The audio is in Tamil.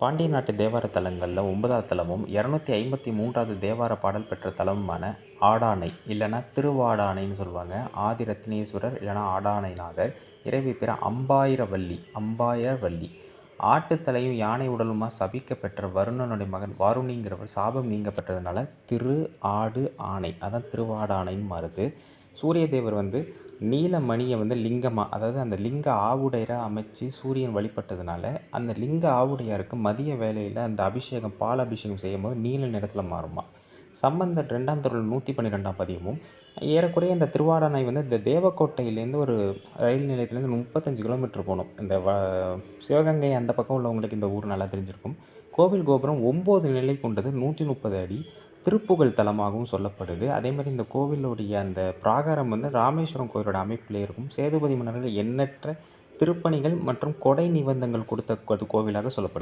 பாண்டிய நாட்டு தேவார தலங்களில் 9வது தலமும் 253வது தேவார பாடல் பெற்ற தலமுமான ஆடானை இல்லைன்னா திருவாடானைன்னு சொல்லுவாங்க. ஆதி ரத்னேஸ்வரர் இல்லைன்னா ஆடானைநாதர். இறைவி பேர் அம்பாயவல்லி. ஆட்டுத்தலையும் யானை உடலுமா சபிக்க பெற்ற வருணனுடைய மகன் வாருணிங்கிறவர் சாபம் நீங்க பெற்றதுனால திரு ஆடு ஆணை, அதான் திருவாடானைன்னு மாறுது. சூரிய தேவர் நீலமணியை லிங்கமாக, அதாவது அந்த லிங்க ஆவுடையராக அமைச்சு சூரியன் வழிபட்டதுனால அந்த லிங்க ஆவுடையாருக்கு மதிய வேளையில் அந்த அபிஷேகம், பால் அபிஷேகம் செய்யும் போது நீல நிறத்தில் மாறுமா. சம்பந்தர் 2ஆம் திருமுறை 112ஆம் பதியமும் ஏறக்குறைய இந்த திருவாடானை இந்த தேவக்கோட்டையிலேருந்து ஒரு ரயில் நிலையத்துலேருந்து 35 கிலோமீட்டர் போகணும். இந்த சிவகங்கை அந்த பக்கம் உள்ளவங்களுக்கு இந்த ஊர் நல்லா தெரிஞ்சிருக்கும். கோவில் கோபுரம் 9 நிலை கொண்டது, 130 அடி. திருப்புகழ் தலமாகவும் சொல்லப்படுது. அதே மாதிரி இந்த கோவிலுடைய அந்த பிராகாரம் ராமேஸ்வரம் கோயிலோட அமைப்பிலே இருக்கும். சேதுபதி மன்னர்கள் எண்ணற்ற திருப்பணிகள் மற்றும் கொடை நிபந்தங்கள் கொடுத்த கோவிலாக சொல்லப்படுது.